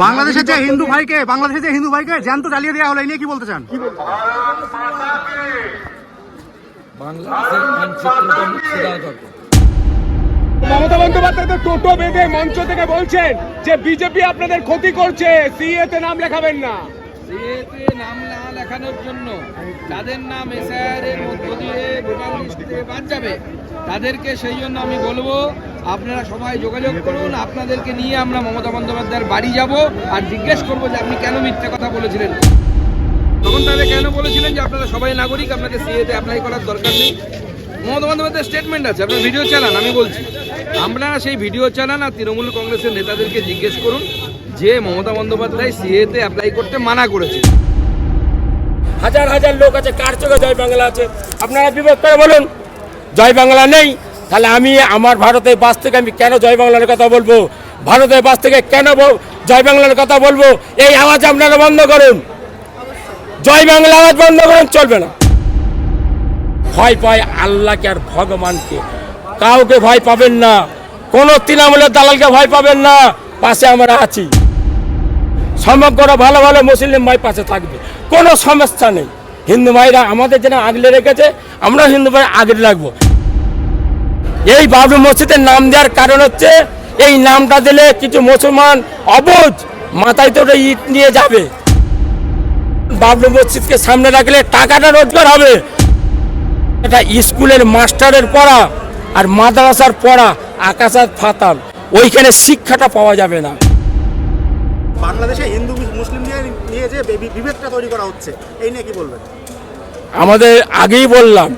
বাংলাদেশের যে হিন্দু ভাইকে জ্যান্ত জ্বালিয়ে দেওয়া হলো, এই নিয়ে কি বলতে চান? মমতা বন্দ্যোপাধ্যায় তো টোটো বেঁধে মঞ্চ থেকে বলছেন যে বিজেপি আপনাদের ক্ষতি করছে, সিএতে নাম লেখাবেন না। সিএতে নাম না লেখানোর জন্য যাদের নাম এসআইআর এর মধ্য দিয়ে ভোটার লিস্ট থেকে বাদ যাবে তাদেরকে, সেই জন্য আমি বলবো আপনারা সবাই যোগাযোগ করুন। আপনাদেরকে নিয়ে আমরা মমতা বন্দ্যোপাধ্যায়ের বাড়ি যাব আর জিজ্ঞেস করবো যে আপনি কেন মিথ্যা কথা বলেছিলেন। তখন তাহলে কেন বলেছিলেন যে আপনারা সবাই নাগরিক, আপনাদের সিএতে অ্যাপ্লাই করার দরকার নেই। মমতা বন্দ্যোপাধ্যায়ের স্টেটমেন্ট আছে, আপনার ভিডিও চালান। আমি বলছি আপনারা সেই ভিডিও চালান আর তৃণমূল কংগ্রেসের নেতাদেরকে জিজ্ঞেস করুন যে মমতা বন্দ্যোপাধ্যায় সিএতে অ্যাপ্লাই করতে মানা করেছে। হাজার হাজার লোক আছে, কার চোখে জয় বাংলা আছে? আপনারা বিবেক করে বলুন জয় বাংলা নেই। তাহলে আমি আমার ভারতের বাস থেকে আমি কেন জয় বাংলার কথা বলবো? ভারতের বাস থেকে কেন জয় বাংলার কথা বলবো? এই আওয়াজ আপনারা বন্ধ করুন, জয় বাংলা আওয়াজ বন্ধ করুন, চলবে না। ভয় পায় আল্লাহকে আর ভগবানকে, কাউকে ভয় পাবেন না, কোনো তৃণমূলের দালালকে ভয় পাবেন না। পাশে আমরা আছি, সমগ্র ভালো ভালো মুসলিম ভাই পাশে থাকবে, কোনো সমস্যা নেই। হিন্দু ভাইরা আমাদের যেন আগলে রেখেছে, আমরা হিন্দু ভাই আগলে রাখবো। এই বাবরি মসজিদের নাম দেওয়ার কারণ হচ্ছে, এই নামটা দিলে কিছু মুসলমান অবুঝ মাথায় তো ইট নিয়ে যাবে। বাবরি মসজিদকে সামনে রাখলে টাকাটা রোজগার হবে। এটা স্কুলের মাস্টারের পড়া আর মাদ্রাসার পড়া আকাশ আর ফাতাল, ওইখানে শিক্ষাটা পাওয়া যাবে না। বাংলাদেশে হিন্দু মুসলিম নিয়ে যে বিভেদটা তৈরি করা হচ্ছে, এই নিয়ে কি বলবেন? আমাদের আগেই বললাম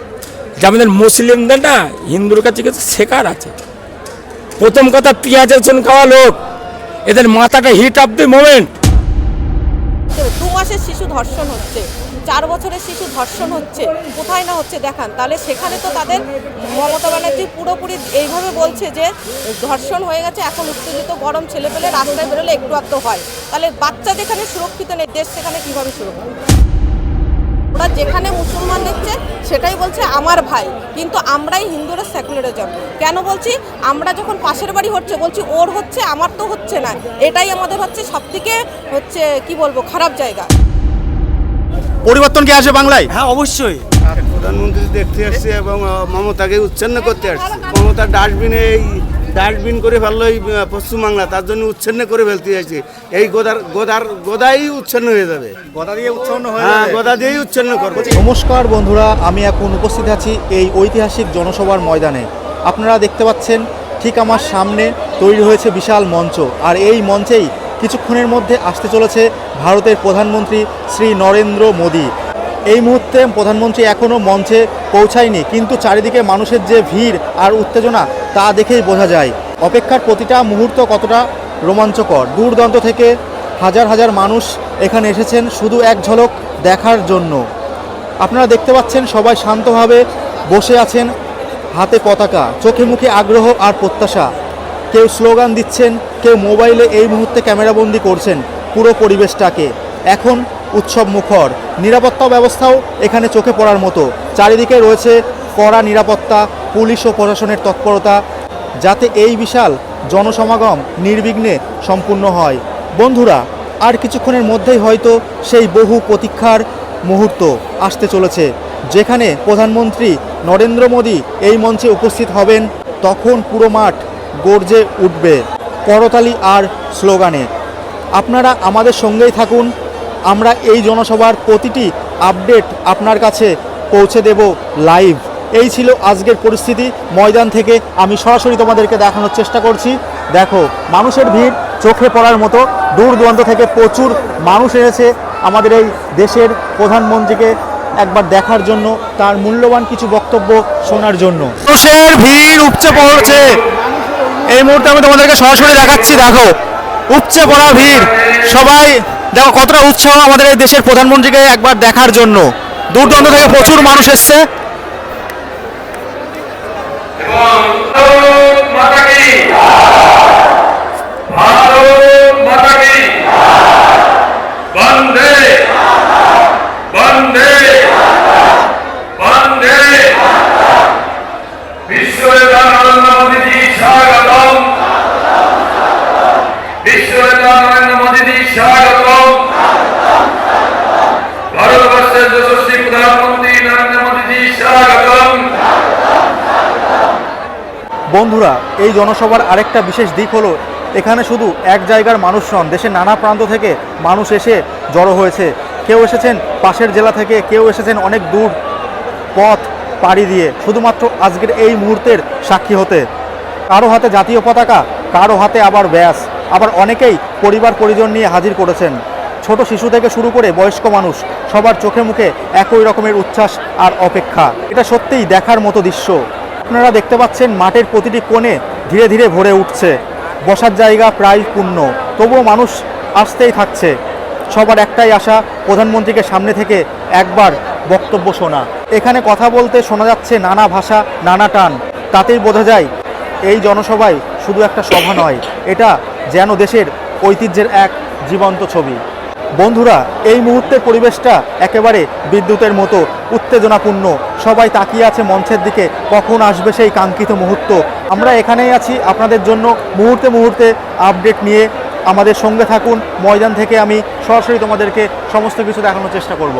যে আমাদের মুসলিমদের না হিন্দুর কাছে কিছু শেখার আছে। প্রথম কথা, পেঁয়াজের চুন খাওয়া লোক, এদের মাথাটা হিট অফ দি মোমেন্ট। 2 মাসের শিশু ধর্ষণ হচ্ছে, 4 বছরের শিশু ধর্ষণ হচ্ছে, কোথায় না হচ্ছে দেখান। তাহলে সেখানে তো তাদের মমতা ব্যানার্জি পুরোপুরি এইভাবে বলছে যে ধর্ষণ হয়ে গেছে, এখন উত্তেজিত গরম ছেলেপেলে রাস্তায় বেরোলে একটু আধটু হয়। তাহলে বাচ্চা যেখানে সুরক্ষিত নেই, দেশ সেখানে কীভাবে সুরক্ষিত? ওরা যেখানে মুসলমান দেখছে সেটাই বলছে আমার ভাই, কিন্তু আমরাই হিন্দুরা সেকুলারিজম কেন বলছি? আমরা যখন পাশের বাড়ি হচ্ছে বলছি ওর হচ্ছে, আমার তো হচ্ছে না। এটাই আমাদের হচ্ছে সবথেকে হচ্ছে কি বলবো খারাপ জায়গা। পরিবর্তন কি আসবে বাংলায়? হ্যাঁ, অবশ্যই। প্রধানমন্ত্রী দেখতে আসছে এবং মমতাকে উচ্ছন্ন করতে আসছে। মমতা ডাস্টবিন করে ফেললো এই পশ্চিমবাংলা, তার জন্য উচ্ছন্ন করে ফেলতে যাচ্ছে। এই গোদাই উচ্ছন্ন হয়ে যাবে, গদা দিয়ে উচ্ছন্ন হয়ে হ্যাঁ, যাবে। গোদা দিয়েই উচ্ছন্ন করবে। নমস্কার বন্ধুরা, আমি এখন উপস্থিত আছি এই ঐতিহাসিক জনসভার ময়দানে। আপনারা দেখতে পাচ্ছেন ঠিক আমার সামনে তৈরি হয়েছে বিশাল মঞ্চ, আর এই মঞ্চেই কিছুক্ষণের মধ্যে আসতে চলেছে ভারতের প্রধানমন্ত্রী শ্রী নরেন্দ্র মোদী। এই মুহূর্তে প্রধানমন্ত্রী এখনও মঞ্চে পৌঁছায়নি, কিন্তু চারিদিকে মানুষের যে ভিড় আর উত্তেজনা তা দেখেই বোঝা যায় অপেক্ষার প্রতিটা মুহূর্ত কতটা রোমাঞ্চকর। দূর দূরান্ত থেকে হাজার হাজার মানুষ এখানে এসেছেন শুধু এক ঝলক দেখার জন্য। আপনারা দেখতে পাচ্ছেন সবাই শান্তভাবে বসে আছেন, হাতে পতাকা, চোখে মুখে আগ্রহ আর প্রত্যাশা। কেউ স্লোগান দিচ্ছেন, কেউ মোবাইলে এই মুহূর্তে ক্যামেরাবন্দি করছেন পুরো পরিবেশটাকে। এখন উৎসব মুখর, নিরাপত্তা ব্যবস্থাও এখানে চোখে পড়ার মতো। চারিদিকে রয়েছে কড়া নিরাপত্তা, পুলিশ ও প্রশাসনের তৎপরতা, যাতে এই বিশাল জনসমাগম নির্বিঘ্নে সম্পূর্ণ হয়। বন্ধুরা, আর কিছুক্ষণের মধ্যেই হয়তো সেই বহু প্রতীক্ষার মুহূর্ত আসতে চলেছে, যেখানে প্রধানমন্ত্রী নরেন্দ্র মোদী এই মঞ্চে উপস্থিত হবেন। তখন পুরো মাঠ গর্জে উঠবে করতালি আর স্লোগানে। আপনারা আমাদের সঙ্গেই থাকুন, আমরা এই জনসভার প্রতিটি আপডেট আপনার কাছে পৌঁছে দেব লাইভ। এই ছিল আজকের পরিস্থিতি। ময়দান থেকে আমি সরাসরি তোমাদেরকে দেখানোর চেষ্টা করছি। দেখো, মানুষের ভিড় চোখে পড়ার মতো, দূর দূরান্ত থেকে প্রচুর মানুষ এসেছে আমাদের এই দেশের প্রধানমন্ত্রীকে একবার দেখার জন্য, তার মূল্যবান কিছু বক্তব্য শোনার জন্য। মানুষের ভিড় উপচে পড়ছে, এই মুহূর্তে আমি তোমাদেরকে সরাসরি দেখাচ্ছি। দেখো, উপচে পড়া ভিড়, সবাই দেখো কতটা উৎসাহ আমাদের এই দেশের প্রধানমন্ত্রীকে একবার দেখার জন্য। দূর দূরান্ত থেকে প্রচুর মানুষ এসছে। বিশ্বনেতা নরেন্দ্র মোদী বন্ধুরা, এই জনসভার আরেকটা বিশেষ দিক হলো এখানে শুধু এক জায়গার মানুষ নন, দেশের নানা প্রান্ত থেকে মানুষ এসে জড়ো হয়েছে। কেউ এসেছেন পাশের জেলা থেকে, কেউ এসেছেন অনেক দূর পথ পাড়ি দিয়ে শুধুমাত্র আজকের এই মুহূর্তের সাক্ষী হতে। কারো হাতে জাতীয় পতাকা, কারো হাতে আবার ব্যাস, আবার অনেকেই পরিবার পরিজন নিয়ে হাজির করেছেন। ছোট শিশু থেকে শুরু করে বয়স্ক মানুষ, সবার চোখে মুখে একই রকমের উচ্ছ্বাস আর অপেক্ষা। এটা সত্যিই দেখার মতো দৃশ্য। আপনারা দেখতে পাচ্ছেন মাঠের প্রতিটি কোণে ধীরে ধীরে ভরে উঠছে, বসার জায়গা প্রায় পূর্ণ, তবুও মানুষ আসতেই থাকছে। সবার একটাই আশা, প্রধানমন্ত্রীকে সামনে থেকে একবার বক্তব্য শোনা। এখানে কথা বলতে শোনা যাচ্ছে নানা ভাষা, নানা টান। তাতেই বোঝা যায় এই জনসভায় শুধু একটা সভা নয়, এটা যেন দেশের ঐতিহ্যের এক জীবন্ত ছবি। বন্ধুরা, এই মুহূর্তের পরিবেশটা একেবারে বিদ্যুতের মতো উত্তেজনাপূর্ণ। সবাই তাকিয়ে আছে মঞ্চের দিকে, কখন আসবে সেই কাঙ্ক্ষিত মুহূর্ত। আমরা এখানেই আছি আপনাদের জন্য মুহূর্তে মুহূর্তে আপডেট নিয়ে। আমাদের সঙ্গে থাকুন। ময়দান থেকে আমি সরাসরি তোমাদেরকে সমস্ত কিছু দেখানোর চেষ্টা করব।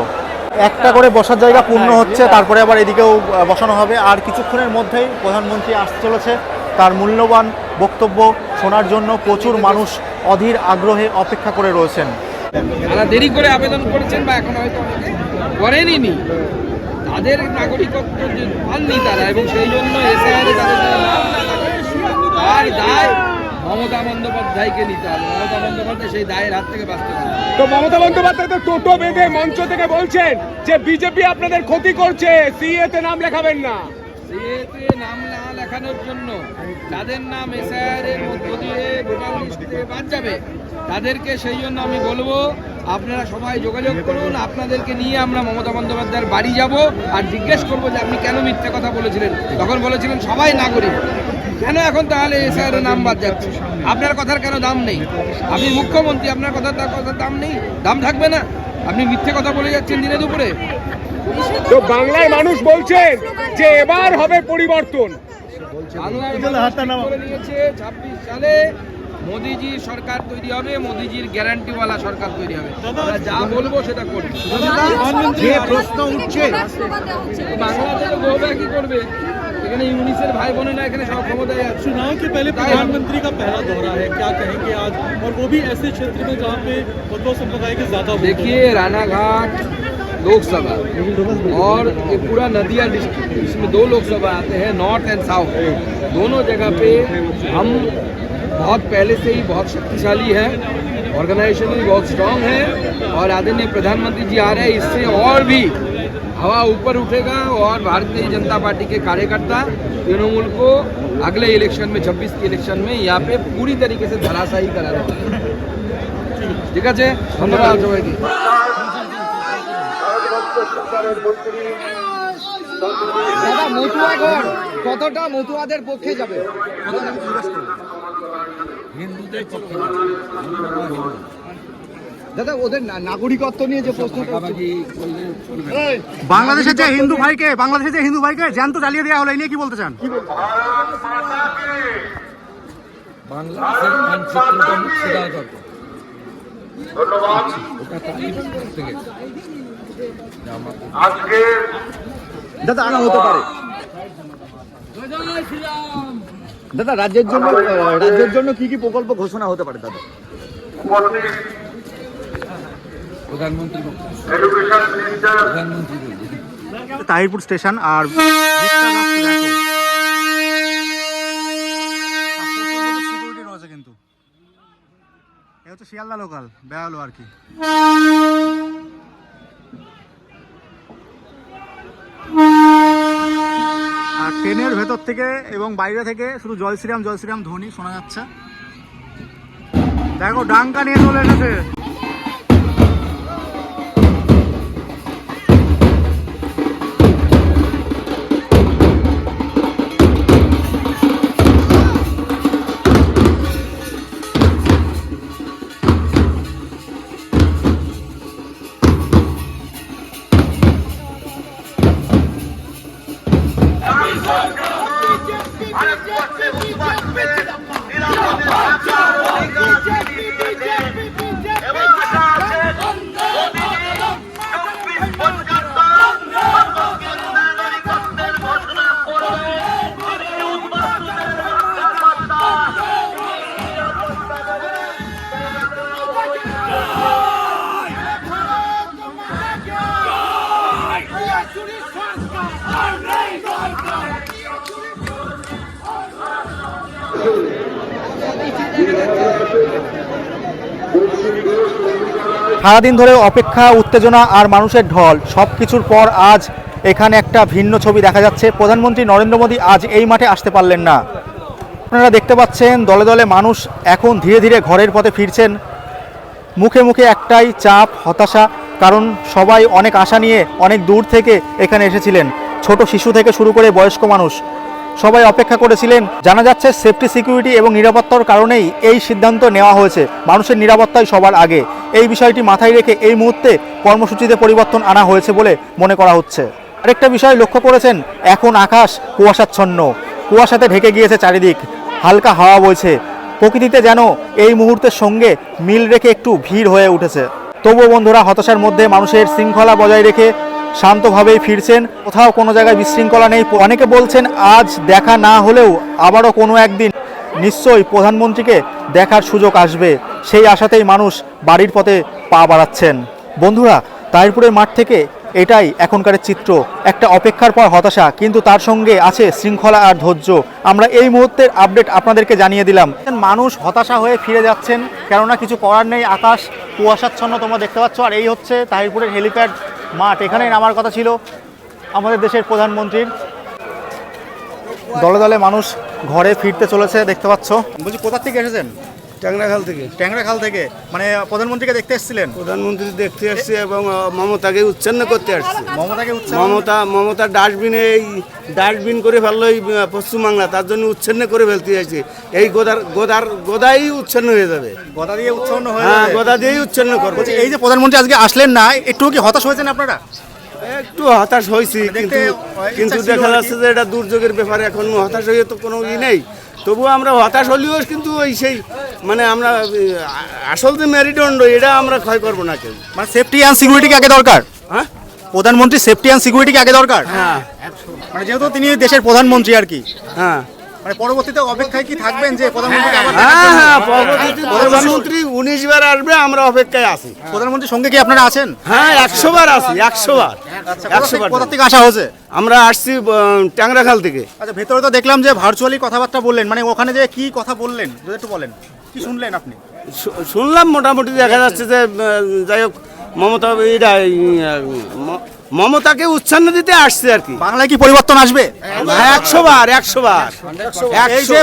একটা করে বসার জায়গা পূর্ণ হচ্ছে, তারপরে আবার এদিকেও বসানো হবে। আর কিছুক্ষণের মধ্যেই প্রধানমন্ত্রী আসতে চলেছে। তার মূল্যবান বক্তব্য শোনার জন্য প্রচুর মানুষ অধীর আগ্রহে অপেক্ষা করে রয়েছেন। যারা দেরি করে আবেদন করেছেন বা এখন হয়তো অনেকে করেনি, তাদের নাগরিকত্ব যে পাননি তারা, এবং সেই জন্য এসআইআরে তাদের নাম না থাকে, তার দায় মমতা বন্দ্যোপাধ্যায়কে নিতে হবে। মমতা বন্দ্যোপাধ্যায় সেই দায়ের হাত থেকে বাঁচতে হবে। তো মমতা বন্দ্যোপাধ্যায় তো টোটো বেঁধে মঞ্চ থেকে বলছেন যে বিজেপি আপনাদের ক্ষতি করছে, সিএতে নাম লেখাবেন না। সিএতে নাম না লেখানোর জন্য যাদের নাম এসআইআর এর মধ্য দিয়ে ভোটার লিস্ট থেকে বাদ যাবে, তাদেরকে সেই জন্য আমি বলবো আপনারা সবাই যোগাযোগ করুন। আপনাদেরকে নিয়ে আমরা মমতা বন্দ্যোপাধ্যায়ের বাড়ি যাব আর জিজ্ঞেস করবো যে আপনি কেন মিথ্যে কথা বলেছিলেন। তখন বলেছিলেন সবাই নাগরিক, কেন এখন তাহলে এসআইআর এর নাম বাদ যাচ্ছে? আপনার কথার কেন দাম নেই? আপনি মুখ্যমন্ত্রী, আপনার কথার দাম নেই? দাম থাকবে না? আপনি মিথ্যে কথা বলে যাচ্ছেন দিনে দুপুরে। তো বাংলায় মানুষ বলছেন যে এবার হবে পরিবর্তন। বাংলার মানুষ ঠিক করে নিয়েছে 26 সালে মোদিজির সরকার তৈরি হবে, মোদিজির গ্যারান্টিওয়ালা সরকার তৈরি হবে। আমরা যা বলবো সেটা করবো। যে প্রশ্ন উঠছে, বাংলাদেশে গোবা কি করবে? এখানে ইউনিসের ভাই বোনেরা এখানে সব ক্ষমতায় আছে। चुनाव के पहले प्रधानमंत्री का पहला दौरा है, क्या कहेंगे आज, और वो भी ऐसे क्षेत्र में जहाँ पे उद्धव संप्रदाय के ज्यादा वोट हैं। देखिए, रानाघाट लोकसभा और ये पूरा नदिया डिस्ट्रिक्ट, इसमें 2 लोकसभा आते हैं, नॉर्थ एंड साउथ। दोनों जगह पे हम बहुत पहले से ही बहुत शक्तिशाली है, ऑर्गेनाइजेशनली बहुत स्ट्रांग है, और आदरणीय प्रधानमंत्री जी आ रहे हैं, इससे और भी हवा ऊपर उठेगा। और भारतीय जनता पार्टी के कार्यकर्ता तृणमूल को अगले इलेक्शन में 26 के इलेक्शन में यहाँ पे पूरी तरीके से धराशायी करा देगा। ठीक है, धन्यवाद সবাইকে। দাদা, মতুয়াগড় কতটা মতুয়াদের পক্ষে যাবে? হিন্দুদের পক্ষে দাদা, ওদের নাগরিকত্ব নিয়ে যে প্রশ্ন বাংলাদেশের যে হিন্দু ভাইকে জ্যান্ত জ্বালিয়ে দেওয়া হলো, এই নিয়ে কি বলতে চান? বাংলাদেশের মানচিত্রটা মুছে দেওয়া দরকার। দাদা আনা হতে পারে। দাদা, রাজ্যের জন্য কি কি প্রকল্প ঘোষণা হতে পারে? দাদা, প্রধানমন্ত্রী তাহিরপুর স্টেশন আর সিকিউরিটি রয়েছে, কিন্তু এ হচ্ছে শিয়ালদা লোকাল, বেহালো আর কি। আর ট্রেনের ভেতর থেকে এবং বাইরে থেকে শুধু জয় শ্রীরাম ধ্বনি শোনা যাচ্ছে। দেখো, ডাঙ্কা নিয়ে চলে এসেছে। সারাদিন ধরে অপেক্ষা, উত্তেজনা আর মানুষের ঢল সব কিছুর পর আজ এখানে একটা ভিন্ন ছবি দেখা যাচ্ছে। প্রধানমন্ত্রী নরেন্দ্র মোদী আজ এই মাঠে আসতে পারলেন না। আপনারা দেখতে পাচ্ছেন দলে দলে মানুষ এখন ধীরে ধীরে ঘরের পথে ফিরছেন। মুখে মুখে একটাই চাপ, হতাশা, কারণ সবাই অনেক আশা নিয়ে অনেক দূর থেকে এখানে এসেছিলেন। ছোট শিশু থেকে শুরু করে বয়স্ক মানুষ সবাই অপেক্ষা করেছিলেন। জানা যাচ্ছে সেফটি, সিকিউরিটি এবং নিরাপত্তার কারণেই এই সিদ্ধান্ত নেওয়া হয়েছে। মানুষের নিরাপত্তাই সবার আগে। এই বিষয়টি মাথায় রেখে এই মুহূর্তে কর্মসূচিতে পরিবর্তন আনা হয়েছে বলে মনে করা হচ্ছে। আরেকটা বিষয় লক্ষ্য করেছেন, এখন আকাশ কুয়াশাচ্ছন্ন, কুয়াশাতে ঢেকে গিয়েছে চারিদিক, হালকা হাওয়া বইছে। প্রকৃতিতে যেন এই মুহূর্তের সঙ্গে মিল রেখে একটু ভিড় হয়ে উঠেছে। তবুও বন্ধুরা হতাশার মধ্যে মানুষের শৃঙ্খলা বজায় রেখে শান্তভাবেই ফিরছেন। কোথাও কোনো জায়গায় বিশৃঙ্খলা নেই। অনেকে বলছেন আজ দেখা না হলেও আবারও কোনো একদিন নিশ্চয়ই প্রধানমন্ত্রীকে দেখার সুযোগ আসবে, সেই আশাতেই মানুষ বাড়ির পথে পা বাড়াচ্ছেন। বন্ধুরা, তাহিরপুরের মাঠ থেকে এটাই এখনকার চিত্র, একটা অপেক্ষার পর হতাশা, কিন্তু তার সঙ্গে আছে শৃঙ্খলা আর ধৈর্য। আমরা এই মুহূর্তের আপডেট আপনাদেরকে জানিয়ে দিলাম। মানুষ হতাশা হয়ে ফিরে যাচ্ছেন, কেননা কিছু করার নেই। আকাশ কুয়াশাচ্ছন্ন তোমরা দেখতে পাচ্ছ। আর এই হচ্ছে তাহিরপুরের হেলিপ্যাড মাঠ। এখানেই নামার কথা ছিল আমাদের দেশের প্রধানমন্ত্রীর। দলে দলে মানুষ ঘরে ফিরতে চলেছে দেখতে পাচ্ছ। বলছি, কোথা থেকে এসেছেন? ট্যাংরাখাল থেকে। ট্যাংরাখাল থেকে, মানে প্রধানমন্ত্রীকে দেখতে এসেছিলেন? প্রধানমন্ত্রী দেখতে আসছি এবং মমতাকে উচ্ছন্ন করতে আসছি। মমতাকে মমতা ডাস্টবিন করে ফেললো এই পশ্চিমবাংলা, তার জন্য উচ্ছন্ন করে ফেলতে চাইছে। এই গোদাই উচ্ছন্ন হয়ে যাবে। গদা দিয়ে উচ্ছন্ন হয়ে হ্যাঁ, যাবে। গোদা দিয়েই উচ্ছন্ন করবো। বলছি, এই যে প্রধানমন্ত্রী আজকে আসলেন না, একটু কি হতাশ হয়েছেন আপনারা? একটু হতাশ হয়েছি, কিন্তু দেখা যাচ্ছে যে এটা দুর্যোগের ব্যাপারে এখন হতাশ হয়ে তো কোনো ই নেই। তবুও আমরা হতাশ হলেও কিন্তু ওই সেই মানে আমরা আসল যে মেরুদণ্ড এটা আমরা ক্ষয় করবো না কেউ। মানে সেফটি অ্যান্ড সিকিউরিটিকে আগে দরকার। হ্যাঁ, প্রধানমন্ত্রী সেফটি অ্যান্ড সিকিউরিটিকে আগে দরকার। হ্যাঁ, মানে যেহেতু তিনি দেশের প্রধানমন্ত্রী আর কি, হ্যাঁ, মানে পরবর্তীতে অপেক্ষায় কি থাকবেন যে প্রধানমন্ত্রী হ্যাঁ, হ্যাঁ, প্রধানমন্ত্রী 19 বার আসবে, আমরা অপেক্ষায় আছি। প্রধানমন্ত্রীর সঙ্গে কি আপনারা আছেন? হ্যাঁ, 100 বার আছি, 100 বার। আচ্ছা, 100 বার। কোথা থেকে আসা হয়েছে? আমরা আসছি ট্যাংরাখাল থেকে। আচ্ছা, ভেতরে তো দেখলাম যে ভার্চুয়ালি কথাবার্তা বললেন, মানে ওখানে যে কি কথা বললেন যদি একটু বলেন, কি শুনলেন আপনি? শুনলাম মোটামুটি দেখা যাচ্ছে যে যাই হোক মমতাকে উচ্ছন্ন দিতে আসছে আর কি। বাংলায় কি পরিবর্তন আসবে? 100 বার 100 বার। এই যে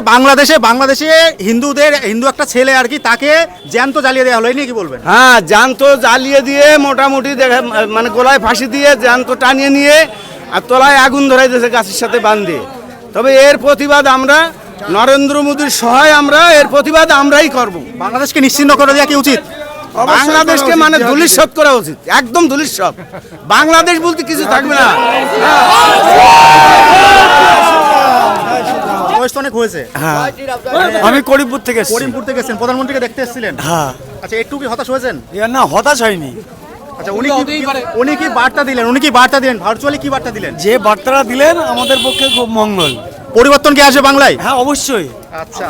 বাংলাদেশে হিন্দু একটা ছেলে আর কি, তাকে জ্যান্ত জ্বালিয়ে দেওয়া হলো, এই নিয়ে কি বলবেন? হ্যাঁ, জ্যান্ত জ্বালিয়ে দিয়ে মোটামুটি দেখা মানে গলায় ফাঁসি দিয়ে জ্যান্ত টানিয়ে নিয়ে আর তলায় আগুন ধরাই দিয়েছে গাছের সাথে বাঁধে। তবে এর প্রতিবাদ আমরা নরেন্দ্র মোদীর সহায় আমরা এর প্রতিবাদ আমরাই করব। বাংলাদেশকে নিশ্চিহ্ন করে দেওয়া কি উচিত? বাংলাদেশকে মানে ধূলিসাৎ করা উচিত, একদম ধূলিসাৎ। বাংলাদেশ বলতে কিছু থাকবে না। বয়স তো অনেক হয়েছে। আমি করিমপুর থেকে এসেছি। করিমপুর থেকে এসেছেন, প্রধানমন্ত্রীকে দেখতে এসেছিলেন? হ্যাঁ। আচ্ছা, একটু কি হতাশ হয়েছেন? না, হতাশ হয়নি। আচ্ছা, উনি কি বার্তা দিলেন ভার্চুয়ালি, কি বার্তা দিলেন? যে বার্তাটা দিলেন আমাদের পক্ষে খুব মঙ্গল। পরিবর্তন কি আসবে বাংলায়? হ্যাঁ, অবশ্যই। আচ্ছা,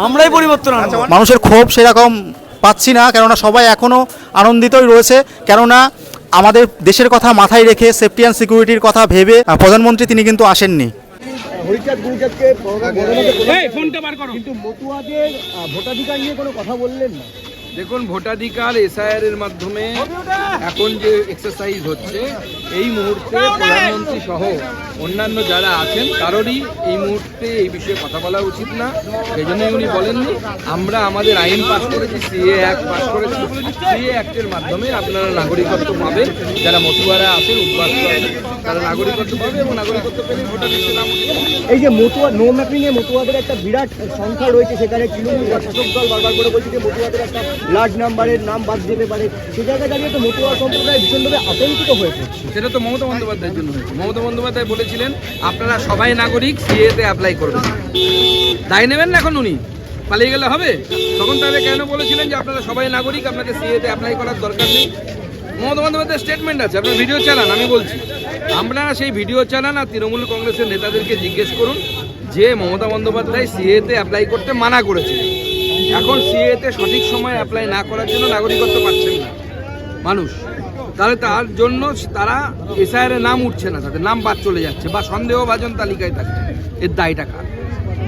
আমরাই পরিবর্তন আনবো। মানুষের ক্ষোভ সেরকম পাচ্ছি না, কেননা সবাই এখনো আনন্দিতই রয়েছে। কেননা আমাদের দেশের কথা মাথায় রেখে সেফটি অ্যান্ড সিকিউরিটির কথা ভেবে প্রধানমন্ত্রী তিনি কিন্তু আসেননি। কিন্তু মতুয়াদের ভোটাধিকার নিয়ে কোনো কথা বললেন না। দেখুন, ভোটাধিকার এসআইআর এর মাধ্যমে এখন যে এক্সারসাইজ হচ্ছে, এই মুহূর্তে প্রধানমন্ত্রী সহ অন্যান্য যারা আছেন কারোরই এই মুহূর্তে এই বিষয়ে কথা বলা উচিত না। সেই জন্যই উনি বলেননি। আমরা আমাদের আইন পাস করেছি, সিএ অ্যাক্ট পাস করেছি। সিএ অ্যাক্টের মাধ্যমে আপনারা নাগরিকত্ব পাবেন। যারা মতুয়ারা আছেন, উদ্বাস্ত আছেন, তারা নাগরিকত্ব পাবে এবং নাগরিকত্ব পেলে ভোটার লিস্টে নাম উঠবে। এই যে মতুয়া নো ম্যাপিং এ মতুয়াদের একটা বিরাট সংখ্যা রয়েছে, সেখানে তৃণমূল শাসক দল বারবার করে বলছে যে মতুয়াদের একটা লার্জ নাম্বারের নাম বাদ যেতে পারে। সে জায়গায় দাঁড়িয়ে তো মতুয়া সম্প্রদায় ভীষণভাবে আতঙ্কিত হয়েছে। সেটা তো মমতা বন্দ্যোপাধ্যায়ের জন্য হয়েছে। মমতা বন্দ্যোপাধ্যায় বলেছিলেন আপনারা সবাই নাগরিক, সিএতে অ্যাপ্লাই করবেন। দায় নেবেন না এখন উনি? পালিয়ে গেলে হবে? তখন তাহলে কেন বলেছিলেন যে আপনারা সবাই নাগরিক, আপনাদের সিএতে অ্যাপ্লাই করার দরকার নেই? মমতা বন্দ্যোপাধ্যায়ের স্টেটমেন্ট আছে, আপনারা ভিডিও চালান। আমি বলছি আপনারা সেই ভিডিও চালান আর তৃণমূল কংগ্রেসের নেতাদেরকে জিজ্ঞেস করুন যে মমতা বন্দ্যোপাধ্যায় সিএতে অ্যাপ্লাই করতে মানা করেছিলেন। এখন সিএতে সঠিক সময় অ্যাপ্লাই না করার জন্য নাগরিকত্ব পাচ্ছেন না মানুষ, তাহলে তার জন্য তারা এসআইআর নাম উঠছে না, তাদের নাম বাদ চলে যাচ্ছে বা সন্দেহভাজন তালিকায় থাকছে। এর দায়টা কার?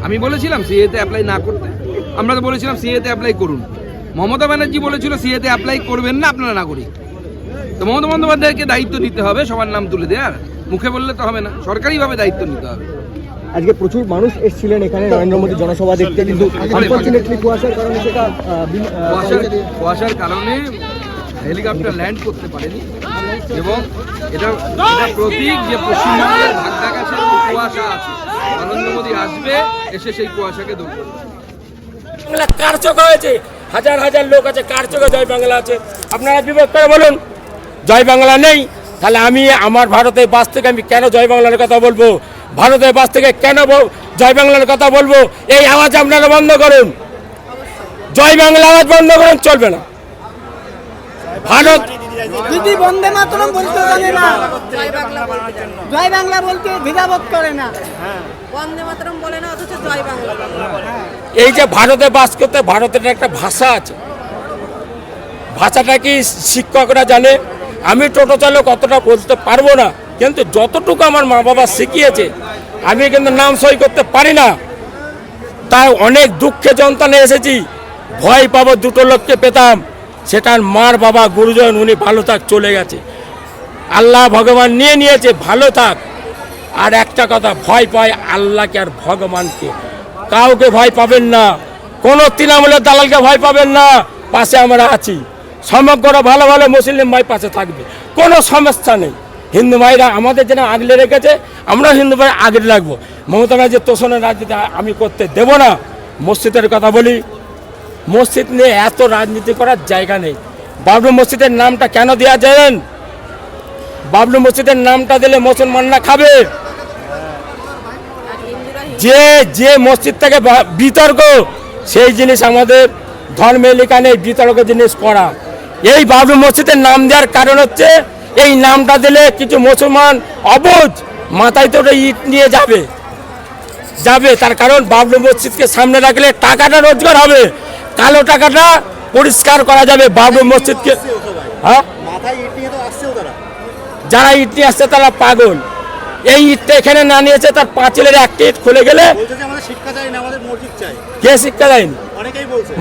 আমি বলেছিলাম সিএতে অ্যাপ্লাই না করতে, আমরা তো বলেছিলাম সিএতে অ্যাপ্লাই করুন। মমতা ব্যানার্জি বলেছিল সিএতে অ্যাপ্লাই করবেন না আপনারা নাগরিক। তো মমতা বন্দ্যোপাধ্যায়কে দায়িত্ব নিতে হবে সবার নাম তুলে দেওয়ার, মুখে বললে তো হবে না, সরকারিভাবে দায়িত্ব নিতে হবে। আজকে প্রচুর মানুষ এসেছিলেন এখানে নরেন্দ্র মোদী জনসভা দেখতে, কিন্তু আনফরচুনেটলি কুয়াশার কারণে সেটা কুয়াশার কারণে হেলিকপ্টার ল্যান্ড করতে পারেনি এবং এটা প্রতীক যে পশ্চিমবঙ্গের ভাগ্যাকাশে কুয়াশা আছে, নরেন্দ্র মোদী আসবে, এসে সেই কুয়াশাকে দূর করবে। বাংলা কার চোখে হয়েছে? হাজার হাজার লোক আছে, কার চোখে জয় বাংলা আছে? আপনারা বিবেক করে বলুন, জয় বাংলা নেই, তাহলে আমি আমার ভারতের বাস থেকে আমি কেন জয় বাংলার কথা বলবো? ভারতের বাস থেকে কেন জয় বাংলার কথা বলবো? এই আওয়াজ আপনারা বন্ধ করুন, জয় বাংলা আওয়াজ বন্ধ করুন, চলবে না। ভারত দিদি বন্দে মাতরম বলতে জানে না, জয় বাংলা বলতে দ্বিধাবোধ করে না, বন্দে মাতরম বলে না, অথচ জয় বাংলা বলে। এই যে ভারতে বাস করতে, ভারতের একটা ভাষা আছে, ভাষাটা কি শিক্ষকরা জানে? আমি টোটো চালক অতটা বলতে পারবো না, কিন্তু যতটুকু আমার মা বাবা শিখিয়েছে আমি কিন্তু নাম সই করতে পারি না। তাই অনেক দুঃখে যন্ত্রণে এসেছি, ভয় পাবো দুটো লোককে পেতাম, সেটার মার বাবা গুরুজন, উনি ভালো থাক চলে গেছে, আল্লাহ ভগবান নিয়ে নিয়েছে, ভালো থাক। আর একটা কথা, ভয় পায় আল্লাহকে আর ভগবানকে, কাউকে ভয় পাবেন না, কোনো তৃণমূলের দালালকে ভয় পাবেন না, পাশে আমরা আছি, সমগ্র ভালো ভালো মুসলিম ভাই পাশে থাকবে, কোনো সমস্যা নেই। হিন্দু ভাইরা আমাদের যেন আগলে রেখেছে, আমরা হিন্দু ভাই আগলে রাখবো। মমতা ব্যানার্জি তোষণের রাজনীতি আমি করতে দেব না। মসজিদের কথা বলি, মসজিদ নিয়ে এত রাজনীতি করার জায়গা নেই। বাবলু মসজিদের নামটা কেন দেওয়া জানেন? বাবলু মসজিদের নামটা দিলে মুসলমানরা খাবে। যে যে মসজিদ থেকে বিতর্ক, সেই জিনিস আমাদের ধর্মে লেখা নেই, বিতর্ক জিনিস করা। এই বাবলু মসজিদের নাম দেওয়ার কারণ হচ্ছে, এই নামটা দিলে কিছু মুসলমান অবুঝ মাথায় তো ইট নিয়ে যাবে, তার কারণ বাবলু মসজিদকে সামনে রাখলে টাকাটা রোজগার হবে, কালো টাকাটা পরিষ্কার করা যাবে। বাবলু মসজিদকে, হ্যাঁ, যারা ইট নিয়ে আসছে তারা পাগল। এই ইটটা এখানে না নিয়েছে, তার পাঁচিলের একটা ইট খুলে গেলে কে শিক্ষা দেয়নি?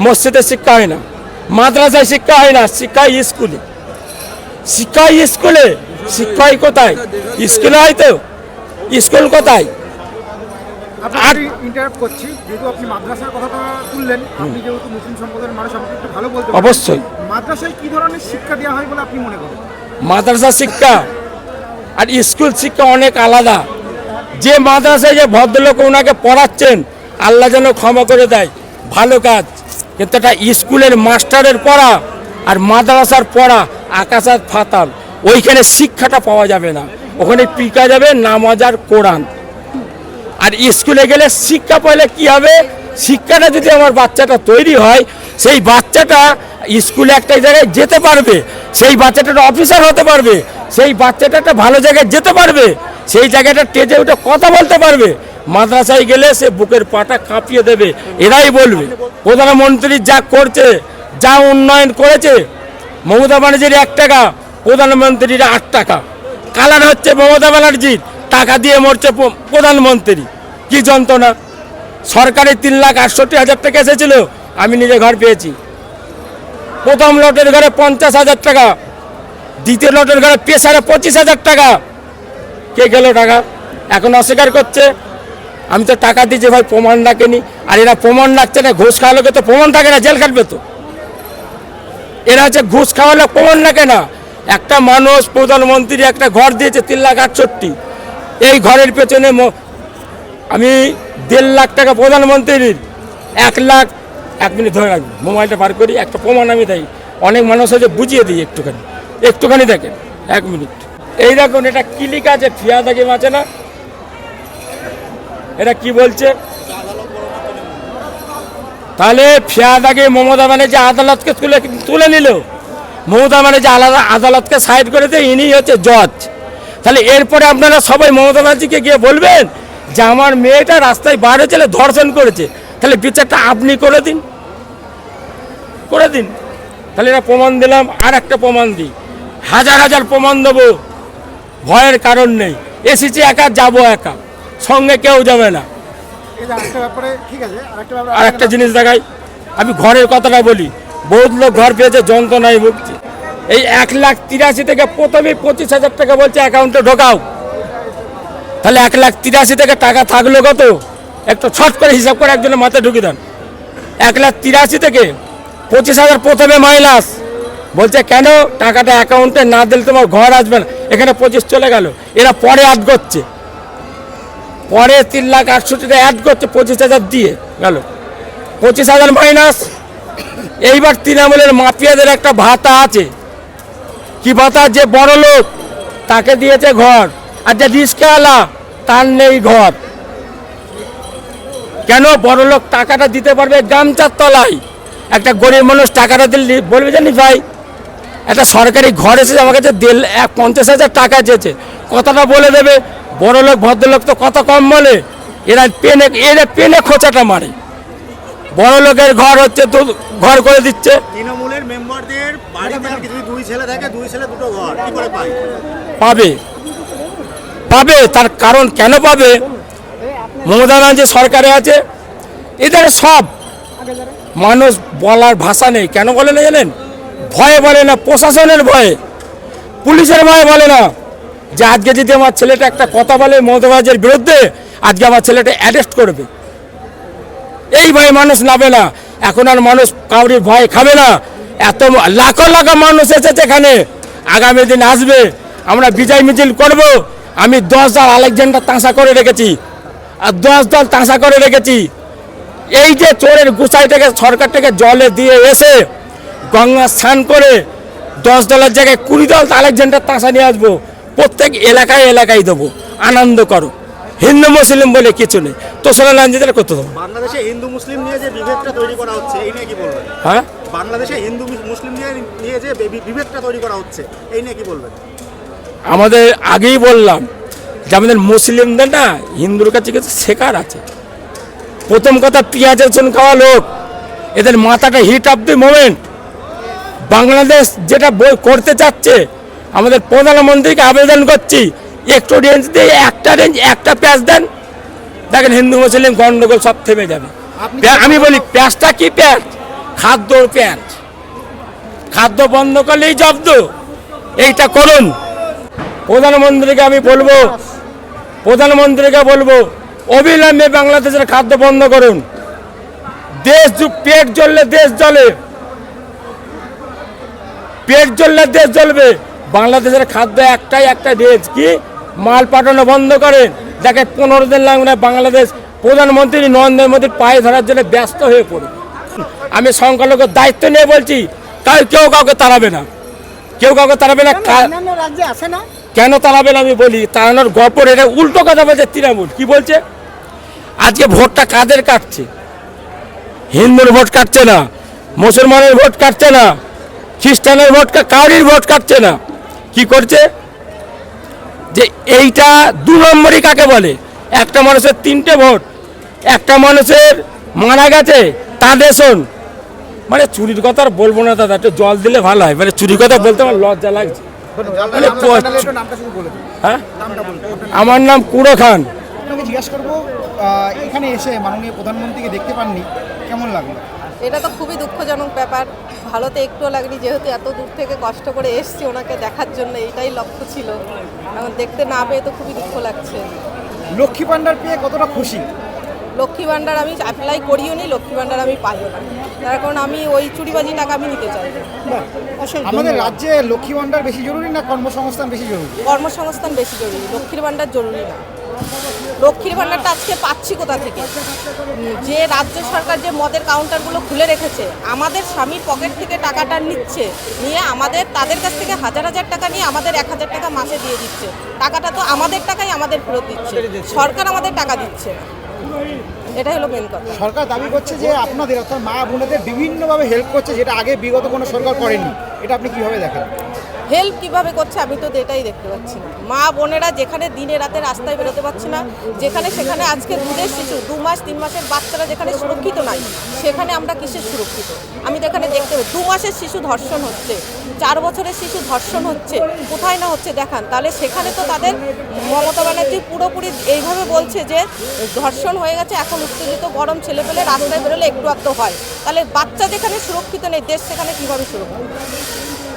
মসজিদে শিক্ষা হয় না, মাদ্রাসায় শিক্ষা হয় না, শিক্ষা স্কুলে। শিক্ষা স্কুলে, শিক্ষা কোথায়? স্কুলে হয় তো, স্কুল কোথায়? আর ইন্টারাপ্ট করছি, যেহেতু আপনি মাদ্রাসার কথাটা তুললেন, আপনি যেহেতু মুসলিম সম্প্রদায়ের মানুষ, আমাকে একটু ভালো বলতে পারবেন অবশ্যই মাদ্রাসায় কি ধরনের শিক্ষা দেওয়া হয় বলে আপনি মনে করেন? মাদ্রাসা শিক্ষা আর স্কুল শিক্ষা অনেক আলাদা। যে মাদ্রাসায় যে ভদ্রলোক ওনাকে পড়াচ্ছেন, আল্লাহ যেন ক্ষমা করে দেয়, ভালো কাজ, কিন্তু এটা স্কুলের মাস্টারের পড়া আর মাদ্রাসার পড়া আকাশ আর ফাতাল। ওইখানে শিক্ষাটা পাওয়া যাবে না, ওখানে পিকা যাবে নামাজ আর কোরআন। আর স্কুলে গেলে শিক্ষা পেলে কি হবে? শিক্ষাটা যদি আমার বাচ্চাটা তৈরি হয়, সেই বাচ্চাটা স্কুলে একটা জায়গায় যেতে পারবে, সেই বাচ্চাটা অফিসার হতে পারবে, সেই বাচ্চাটা একটা ভালো জায়গায় যেতে পারবে, সেই জায়গাটা স্টেজে উঠে কথা বলতে পারবে। মাদ্রাসায় গেলে সে বুকের পাটা কাঁপিয়ে দেবে, এরাই বলবে প্রধানমন্ত্রী যা করছে, যা উন্নয়ন করেছে, মমতা ব্যানার্জির 1 টাকা, প্রধানমন্ত্রীর 8 টাকা। কালার হচ্ছে মমতা ব্যানার্জির, টাকা দিয়ে মরছে প্রধানমন্ত্রী। কি যন্ত্রণা! সরকারি 3,68,000 টাকা এসেছিল, আমি নিজে ঘর পেয়েছি। প্রথম লটের ঘরে 50,000 টাকা, দ্বিতীয় লটের ঘরে পেশারে 25,000 টাকা। কে গেল টাকা? এখন অস্বীকার করছে। আমি তো টাকা দিয়েছি ভাই, প্রমাণ রাখেনি। আর এরা প্রমাণ রাখছে না, ঘুষ খাওয়া লোকে তো প্রমাণ থাকে না, জেল কাটবে তো। এরা হচ্ছে ঘুষ খাওয়া লোক, প্রমাণ রাখে না। একটা মানুষ প্রধানমন্ত্রী একটা ঘর দিয়েছে 3,68,000, এই ঘরের পেছনে আমি 1.5 লাখ টাকা প্রধানমন্ত্রীর, 1 লাখ, 1 মিনিট ধরে রাখবি, মোবাইলটা বার করি, একটা প্রমাণ আমি দেই। অনেক মানুষ হচ্ছে বুঝিয়ে দিই, একটুখানি দেখেন, 1 মিনিট। এই দেখুন, এটা কি লেখা আছে? ফিয়াদাগি আছে না? এটা কি বলছে? তাহলে ফিয়াদাগি মমতা ব্যানার্জি আদালতকে তুলে নিল, মমতা ব্যানার্জি আদালতকে সাইড করে দিয়ে ইনি হচ্ছে জজ। তাহলে এরপরে আপনারা সবাই মমতা ব্যানার্জিকে গিয়ে বলবেন যে আমার মেয়েটা রাস্তায় বার হয়েছিল, ধর্ষণ করেছে, তাহলে বিচারটা আপনি করে দিন। করে দিন। তাহলে এটা প্রমাণ দিলাম, আর একটা প্রমাণ দিই, হাজার হাজার প্রমাণ দেবো, ভয়ের কারণ নেই। এসেছি একা, যাবো একা, সঙ্গে কেউ যাবে না। এই যে আরেকটা ব্যাপারে, ঠিক আছে, আরেকটা ব্যাপারে আর একটা জিনিস দেখাই, আমি ঘরের কথাটা বলি, বহুত লোক ঘর পেয়েছে, যন্ত্রণায় ভুগছে। এই 1,83,000 থেকে প্রথমে 25,000 টাকা বলছে অ্যাকাউন্টে ঢোকাও, তাহলে 1,83,000 থেকে টাকা থাকলো কত? একটু ছট করে হিসাব করে একজনের মাথায় ঢুকিয়ে দেন। 1,83,000 থেকে 25,000 প্রথমে মাইনাস, বলছে কেন? টাকাটা অ্যাকাউন্টে না দিলে তোমার ঘর আসবে না। এখানে 25 চলে গেল, এরা পরে অ্যাড করছে, পরে 3,68,000 অ্যাড করছে 25,000 দিয়ে গেল, 25,000 মাইনাস। এইবার তৃণমূলের মাফিয়াদের একটা ভাতা আছে, কি ভাতা? যে বড় লোক তাকে দিয়েছে ঘর, আর যে রিস্কাওয়ালা তার নেই ঘর। কেন? বড় লোক টাকাটা দিতে পারবে গামছার তলায়, একটা গরিব মানুষ টাকাটা দিলে বলবে জানি ভাই একটা সরকারি ঘর এসেছে আমার কাছে 50,000 টাকা চেয়েছে, কথাটা বলে দেবে। বড় লোক ভদ্রলোক তো কথা কম বলে, এরা পেনে খোঁচাটা মারে। বড় লোকের ঘর হচ্ছে তো ঘর করে দিচ্ছে। তৃণমূলের মেম্বারদের বাড়িতে যদি 2 ছেলে থাকে, 2 ছেলে 2টো ঘর কি করে পায়? পাবে, পাবে। তার কারণ কেন পাবে? মমতা ব্যানার্জি সরকারে আছে, এদের সব মানুষ বলার ভাষা নেই। কেন বলে না জানেন? ভয়ে বলে না, প্রশাসনের ভয়ে, পুলিশের ভয়ে বলে না। যে আজকে যদি আমার ছেলেটা একটা কথা বলে মমতা ব্যানার্জির বিরুদ্ধে, আজকে আমার ছেলেটা অ্যারেস্ট করবে, এই ভয়ে মানুষ নামে না। এখন আর মানুষ কাউরির ভয় খাবে না। এত লাখো লাখো মানুষ এসেছে এখানে, আগামী দিন আসবে, আমরা বিজয় মিছিল করব। আমি 10 দল আলেকজান্ডার তাঁসা করে রেখেছি, আর 10 দল তাঁসা করে রেখেছি। এই যে চোরের গুছাই থেকে সরকার থেকে জলে দিয়ে এসে গঙ্গা স্নান করে 10 দলের জায়গায় 20 দল আলেকজান্ডার তাঁসা নিয়ে আসবো, প্রত্যেক এলাকায় এলাকায় দেবো। আনন্দ করো, হিন্দু মুসলিম বলে কিছু নেই। তো সোনাল আঞ্জিদের করতে দেবো। বাংলাদেশে হিন্দু মুসলিম নিয়ে যে বিভেদটা তৈরি করা হচ্ছে, এই নিয়ে কি বলবেন? হ্যাঁ, বাংলাদেশে হিন্দু মুসলিম নিয়ে যে বিভেদটা তৈরি করা হচ্ছে, এই নিয়ে কি বলবেন? আমাদের আগেই বললাম যে আমাদের মুসলিমদের না হিন্দুর কাছে কিছু শেখার আছে। প্রথম কথা, পেঁয়াজের চুন খাওয়া লোক, এদের মাথাটা heat of the moment. Bangladesh যেটা বই করতে চাচ্ছে, আমাদের প্রধানমন্ত্রীকে আবেদন করছি, একটু রেঞ্জ দিয়ে একটা প্যাঁচ দেন, দেখেন হিন্দু মুসলিম গন্ডগোল সব থেমে যাবে। আমি বলি প্যাঁচটা কি প্যাঁচ? খাদ্যর প্যাঁচ। খাদ্য বন্ধ করলেই জব্দ, এইটা করুন। প্রধানমন্ত্রীকে আমি বলবো, অবিলম্বে বাংলাদেশের খাদ্য বন্ধ করুন। পেট জ্বললে দেশ জ্বলে, পেট জ্বললে দেশ জ্বলবে। বাংলাদেশের খাদ্য একটা রেঞ্জ, কি মাল পাঠানো বন্ধ করেন। দেখে 15 দিন লাগবে না, বাংলাদেশ প্রধানমন্ত্রী নরেন্দ্র মোদীর পায়ে ধরার জন্য ব্যস্ত হয়ে পড়বে। আমি সংখ্যালঘুর দায়িত্ব নিয়ে বলছি, কেউ কাউকে তাড়াবে না, কেউ কাউকে তাড়াবে না। অন্যান্য রাজ্যে আসে না, কেন তাড়াবে না আমি বলি। তাড়ানোর গল্প, এটা উল্টো কথা বলছে তৃণমূল। কি বলছে? আজকে ভোটটা কাদের কাটছে? হিন্দুর ভোট কাটছে না, মুসলমানের ভোট কাটছে না, খ্রিস্টানের ভোট, কাউরির ভোট কাটছে না। কি করছে? যে এইটা 2 নম্বরই কাকে বলে? একটা মানুষের 3টে ভোট, একটা মানুষের মারা গেছে তার রেশন। মানে চুরির কথা আর বলবো না দাদা, একটু জল দিলে ভালো হয়। মানে চুরির কথা বলতে আমার লজ্জা লাগছে। হ্যাঁ, আমার নাম কুড়ো খান। আপনাকে জিজ্ঞাসা করবো, এখানে এসে মাননীয় প্রধানমন্ত্রীকে দেখতে পাননি, কেমন লাগলো? এটা তো খুবই দুঃখজনক ব্যাপার। ভালো তো একটুও লাগেনি, যেহেতু এত দূর থেকে কষ্ট করে এসছি ওনাকে দেখার জন্য, এইটাই লক্ষ্য ছিল। এখন দেখতে না পেয়ে তো খুবই দুঃখ লাগছে। লক্ষ্মী ভান্ডার পেয়ে কতটা খুশি? লক্ষ্মী ভান্ডার আমি অ্যাপ্লাই করিও নি, লক্ষ্মী ভান্ডার আমি পাইও না, তার কারণ আমি ওই চুরিবাজি টাকা আমি নিতে চাই। আমাদের রাজ্যে লক্ষ্মী ভান্ডার বেশি জরুরি না কর্মসংস্থান বেশি জরুরি? কর্মসংস্থান বেশি জরুরি, লক্ষ্মীর ভান্ডার জরুরি না। লক্ষ্মীর ভান্ডারটা আজকে পাচ্ছি কোথা থেকে? যে রাজ্য সরকার যে মদের কাউন্টারগুলো খুলে রেখেছে, আমাদের স্বামীর পকেট থেকে টাকাটা নিচ্ছে, নিয়ে তাদের কাছ থেকে 1000 টাকা নিয়ে আমাদের 1000 টাকা মাসে দিয়ে দিচ্ছে। টাকাটা তো আমাদের টাকাই আমাদের ফেরত দিচ্ছে, সরকার আমাদের টাকা দিচ্ছে না। এটাই হলো মেন কথা। সরকার দাবি করছে যে আপনাদের অর্থাৎ মা বোনেদের বিভিন্নভাবে হেল্প করছে, যেটা আগে বিগত কোনো সরকার করেনি। এটা আপনি কিভাবে দেখেন? হেল্প কিভাবে করছে আমি তো এটাই দেখতে পাচ্ছি না। মা বোনেরা যেখানে দিনে রাতে রাস্তায় বেরোতে পারছে না, যেখানে সেখানে আজকে দুধের শিশু 2 মাস 3 মাসের বাচ্চারা যেখানে সুরক্ষিত নাই, সেখানে আমরা কিসের সুরক্ষিত? আমি তো এখানে দেখতে পাই 2 মাসের শিশু ধর্ষণ হচ্ছে, 4 বছরের শিশু ধর্ষণ হচ্ছে, কোথায় না হচ্ছে দেখান। তাহলে সেখানে তো তাদের মমতা ব্যানার্জি পুরোপুরি এইভাবে বলছে যে ধর্ষণ হয়ে গেছে, এখন উত্তেজিত গরম ছেলে পেলে রাস্তায় বেরোলে একটু একটু হয়। তাহলে বাচ্চা যেখানে সুরক্ষিত নেই, দেশ সেখানে কীভাবে সুরক্ষিত?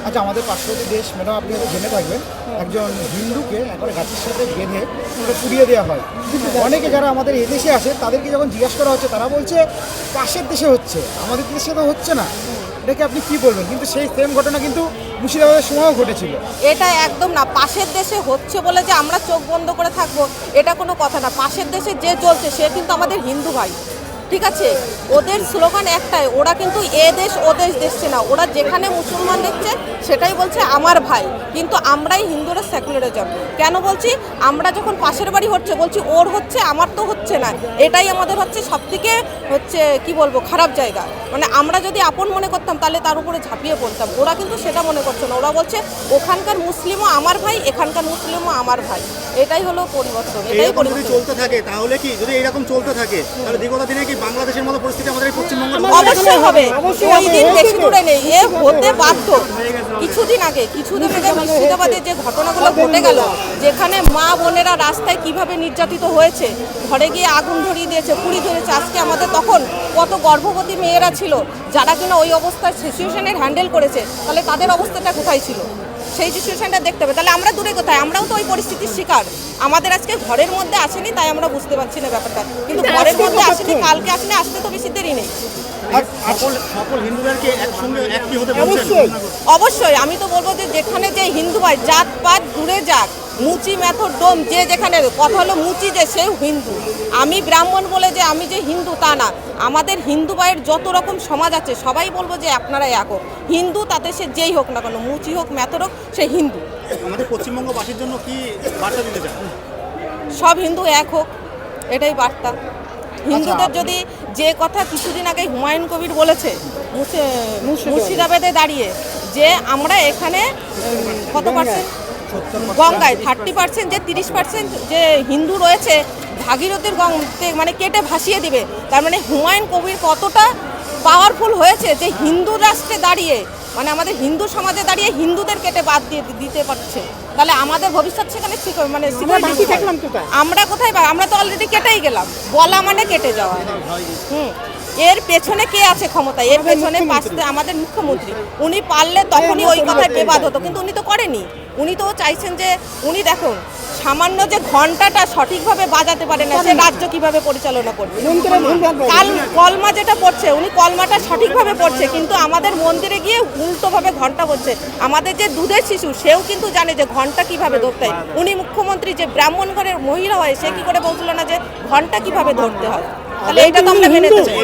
আচ্ছা, আমাদের পার্শ্ববর্তী দেশ ম্যাডাম, আপনি হয়তো জেনে থাকবেন, একজন হিন্দুকে একবার গাছের সাথে বেঁধে পুরো পুড়িয়ে দেওয়া হয়। কিন্তু অনেকে যারা আমাদের এদেশে আসে তাদেরকে যখন জিজ্ঞাসা করা হচ্ছে, তারা বলছে পাশের দেশে হচ্ছে, আমাদের দেশে তো হচ্ছে না। এটাকে আপনি কি বলবেন? কিন্তু সেই সেম ঘটনা কিন্তু মুর্শিদাবাদের সময়ও ঘটেছিল। এটা একদম না, পাশের দেশে হচ্ছে বলে যে আমরা চোখ বন্ধ করে থাকবো এটা কোনো কথা না। পাশের দেশে যে চলছে সে কিন্তু আমাদের হিন্দু ভাই, ঠিক আছে? ওদের স্লোগান একটাই, ওরা কিন্তু এ দেশ ও দেশ দেখছে না, ওরা যেখানে মুসলমান দেখছে সেটাই বলছে আমার ভাই। কিন্তু আমরাই হিন্দুরা সেকুলারিজম কেন বলছি? আমরা যখন পাশের বাড়ি হচ্ছে বলছি ওর হচ্ছে, আমার তো হচ্ছে না। এটাই আমাদের হচ্ছে সবথেকে হচ্ছে কি বলবো খারাপ জায়গা। মানে আমরা যদি আপন মনে করতাম তাহলে তার উপরে ঝাঁপিয়ে পড়তাম, ওরা কিন্তু সেটা মনে করছে না। ওরা বলছে ওখানকার মুসলিমও আমার ভাই, এখানকার মুসলিমও আমার ভাই। এটাই হলো পরিবর্তন, এটাই পরিবর্তন। চলতে থাকে তাহলে কি, যদি এরকম চলতে থাকে তাহলে বিগত দিনে কি বাংলাদেশের মতো পরিস্থিতি আমাদের পশ্চিমবঙ্গ অবশ্যই হবে। ওই দিন বেশি দূরে নেই, এ হতে বাধ্য। কিছুদিন আগে মুর্শিদাবাদে যে ঘটনাগুলো ঘটে গেল, যেখানে মা বোনেরা রাস্তায় কিভাবে নির্যাতিত হয়েছে, ঘরে গিয়ে আগুন ধরিয়ে দিয়েছে, পুড়ি ধরেছে। আজকে আমাদের তখন কত গর্ভবতী মেয়েরা ছিল যারা কিনা ওই অবস্থায় সিচুয়েশনের হ্যান্ডেল করেছে, তাহলে তাদের অবস্থাটা কোথায় ছিল? সেই সিচুয়েশনটা দেখতে হবে। তাহলে আমরা দূরে কোথায়? আমরাও তো ওই পরিস্থিতির শিকার। আমাদের আজকে ঘরের মধ্যে আসেনি তাই আমরা বুঝতে পারছি না ব্যাপারটা, কিন্তু ঘরের মধ্যে আসেনি, কালকে আসলে আসতে তো বেশি দেরি নেই। সকল হিন্দুদেরকে একসঙ্গে একই হতে বলছেন? অবশ্যই আমি তো বলবো যে যেখানে যে হিন্দু ভাই, জাত পাত দূরে যাক, মুচি মেথর ডোম যে যেখানে, কথা হলো মুচি যে সেও হিন্দু। আমি ব্রাহ্মণ বলে যে আমি যে হিন্দু তা না। আমাদের হিন্দু ভাইয়ের যত রকম সমাজ আছে সবাই বলবো যে আপনারা একক হিন্দু, তাতে সে যেই হোক না কেন, মুচি হোক মেথর হোক, সে হিন্দু। আমাদের পশ্চিমবঙ্গবাসীর জন্য কি বার্তা দিতে চান? সব হিন্দু এক হোক, এটাই বার্তা। হিন্দুদের যদি যে কথা কিছুদিন আগে হুমায়ুন কবির বলেছে মুর্শিদাবাদে দাঁড়িয়ে, যে আমরা এখানে কত পার্সেন্ট গঙ্গায় 30%, যে 30% যে হিন্দু রয়েছে ভাগীরথীর গঙ্গাতে মানে কেটে ভাসিয়ে দিবে। তার মানে হুমায়ুন কবির কতটা পাওয়ারফুল হয়েছে যে হিন্দু রাষ্ট্রে দাঁড়িয়ে, মানে আমাদের হিন্দু সমাজে দাঁড়িয়ে হিন্দুদের কেটে বাদ দিয়ে দিতে পারছে। তাহলে আমাদের ভবিষ্যৎ সেখানে মানে আমরা কোথায় পাই? আমরা তো অলরেডি কেটেই গেলাম, বলা মানে কেটে যাওয়া। এর পেছনে কে আছে ক্ষমতা? এর পেছনে আমাদের মুখ্যমন্ত্রী। উনি পারলে তখনই ওই কথায় বেবাদ হতো, কিন্তু উনি তো করেনি। উনি তো চাইছেন যে, উনি দেখুন সামান্য যে ঘন্টাটা সঠিকভাবে বাজাতে পারে না, সে রাজ্য কিভাবে পরিচালনা করবে? কলমা যেটা পড়ছে, উনি কলমাটা সঠিকভাবে পড়ছে, কিন্তু আমাদের মন্দিরে গিয়ে উল্টোভাবে ঘন্টা পড়ছে। আমাদের যে দুধের শিশু সেও কিন্তু জানে যে ঘন্টা কিভাবে ধরতে হয়। উনি মুখ্যমন্ত্রী, যে ব্রাহ্মণ ঘরের মহিলা হয়, সে কি করে বলছিল না যে ঘন্টা কিভাবে ধরতে হয়? তাহলে এটা তো আমরা মেনে নিতে চাই।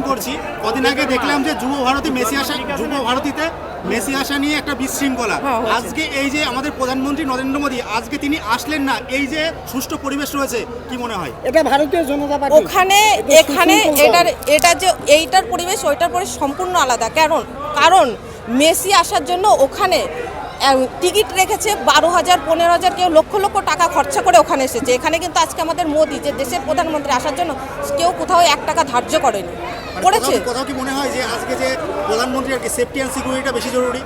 করছি, কদিন আগে দেখলাম যে যুব ভারতীতে মেসি আসা নিয়ে একটা বিশৃঙ্খলা। আজকে এই যে আমাদের প্রধানমন্ত্রী নরেন্দ্র মোদী আজকে তিনি আসলেন না, এই যে সুষ্ঠু পরিবেশ রয়েছে, কি মনে হয়? এটা ভারতীয় জনতা পার্টি ওখানে এখানে এটা যে এইটার পরিবেশ ওইটার পরিবেশ সম্পূর্ণ আলাদা। কারণ মেসি আসার জন্য ওখানে টিকিট রেখেছে 12,000 15,000, কেউ লক্ষ লক্ষ টাকা খরচা করে ওখানে এসেছে। এখানে কিন্তু আজকে আমাদের মোদি যে দেশের প্রধানমন্ত্রী আসার জন্য কেউ কোথাও 1 টাকা ধার্য করেনি, করেছে। কোথাও কি মনে হয় যে আজকে যে প্রধানমন্ত্রী আর কি সেফটি অ্যান্ড সিকিউরিটিটা বেশি জরুরি?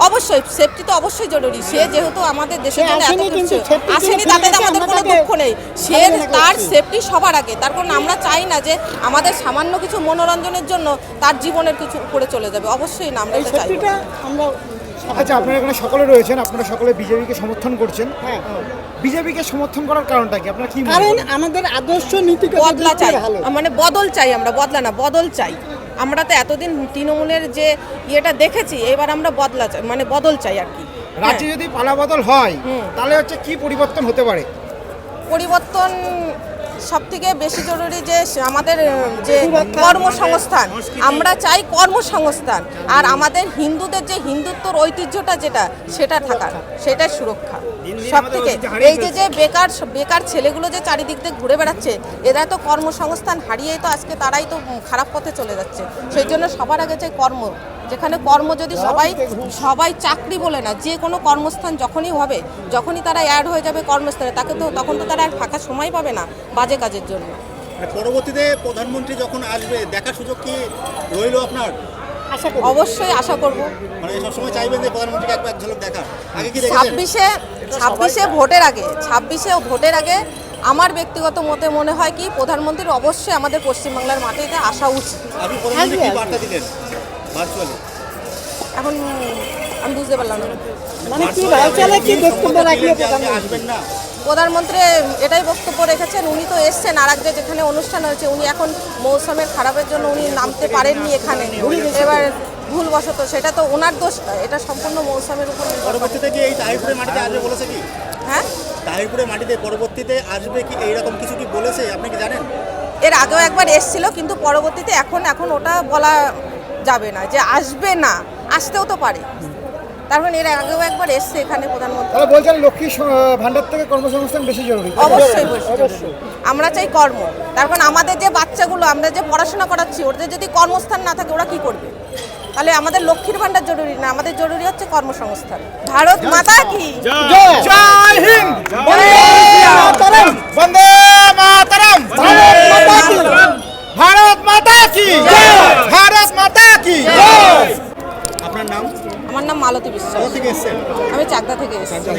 অবশ্যই সেফটি তো অবশ্যই জরুরি। সে যেহেতু আমাদের দেশের জন্য এত কিছু আসেনি, তাতে আমাদের কোনো দুঃখ নেই। সে তার সেফটি সবার আগে। তার কারণ আমরা চাই না যে আমাদের সামান্য কিছু মনোরঞ্জনের জন্য তার জীবনের কিছু উপরে চলে যাবে। অবশ্যই না, আমরা এটা চাই। আচ্ছা, আপনারা এখানে সকলে রয়েছেন, আপনারা সকলে বিজেপিকে সমর্থন করছেন। হ্যাঁ, বিজেপিকে সমর্থন করার কারণটা কি? আপনারা কি মনে করেন? আমাদের আদর্শ নীতি বদলা চাই, মানে বদল চাই। আমরা বদলা না, বদল চাই। আমরা তো এতদিন তৃণমূলের যে ইয়েটা দেখেছি, এবার আমরা বদলা চাই, মানে বদল চাই আর কি। রাজ্যে যদি পালা বদল হয় তাহলে হচ্ছে কি পরিবর্তন হতে পারে? পরিবর্তন সবথেকে বেশি জরুরি যে আমাদের যে কর্মসংস্থান, আমরা চাই কর্মসংস্থান। আর আমাদের হিন্দুদের যে হিন্দুত্বর ঐতিহ্যটা যেটা, সেটা থাকার, সেটার সুরক্ষা সবথেকে। এই যে বেকার ছেলেগুলো যে চারিদিক দিয়ে ঘুরে বেড়াচ্ছে, এরা তো কর্মসংস্থান হারিয়েই তো আজকে তারাই তো খারাপ পথে চলে যাচ্ছে। সেই জন্য সবার আগে চাই কর্ম, যেখানে কর্ম যদি সবাই সবাই চাকরি বলে না, যে কোনো কর্মস্থান যখনই হবে, যখনই তারা অ্যাড হয়ে যাবে কর্মস্থানে, তখন তো তারা আর ফাঁকা সময় পাবে না বাজে কাজের জন্য। মানে পরবর্তীতে প্রধানমন্ত্রী যখন আসবে দেখার সুযোগ কি রইল আপনার? অবশ্যই আশা করব। মানে সবসময় চাইবেন যে প্রধানমন্ত্রীকে এক ঝলক দেখা। আগে কি দেখেছেন? 26-এ ভোটের আগে আমার ব্যক্তিগত মতে মনে হয় কি প্রধানমন্ত্রীর অবশ্যই আমাদের পশ্চিমবাংলার মাটিতে আসা উচিত। আপনি প্রধানমন্ত্রী কি বার্তা দিলেন ভার্চুয়ালি? এখন আমি বুঝতে পারলাম না। মানে কি ভাইচালে কি বক্তব্য রাখলো আসবেন না? প্রধানমন্ত্রী এটাই বক্তব্য রেখেছেন, উনি তো এসছেন আর আগে যেখানে অনুষ্ঠান হয়েছে, উনি এখন মৌসুমের খারাপের জন্য উনি নামতে পারেননি এখানে, এবার ভুলবশত, সেটা তো ওনার দোষ নয়, এটা সম্পূর্ণ মৌসুমের উপর নির্ভর করে। পরবর্তীতে কি এই তাহিরপুরের মাটিতে আসবে বলেছে কি? হ্যাঁ, তাহিরপুরের মাটিতে পরবর্তীতে আসবে কি এইরকম কিছু কি বলেছে, আপনি কি জানেন? এর আগেও একবার এসছিল, কিন্তু পরবর্তীতে এখন ওটা বলা যাবে না যে আসবে না, আসতেও তো পারে। তার মানে এর আগেও একবার এসছে এখানে প্রধানমন্ত্রী। তাহলে বলছেন লক্ষ্মী ভান্ডার থেকে কর্মসংস্থান বেশি জরুরি। অবশ্যই অবশ্যই আমরা চাই কর্ম। তার কারণ আমাদের যে বাচ্চাগুলো আমরা যে পড়াশোনা করাচ্ছি, ওদের যদি কর্মস্থান না থাকে ওরা কি করবে? তাহলে আমাদের লক্ষ্মীর ভান্ডার জরুরি না, আমাদের জরুরি হচ্ছে কর্মসংস্থান। ভারত মাতা কি জয় হিন্দ, বন্দে মাতরম, বন্দে মাতরম, ভারত মাতা কি জয়, ভারত মাতা কি জয়। আপনার নাম? আমার নাম মালতী বিশ্বাস। কোথা থেকে এসেছেন? আমি চাকদা থেকে এসেছি।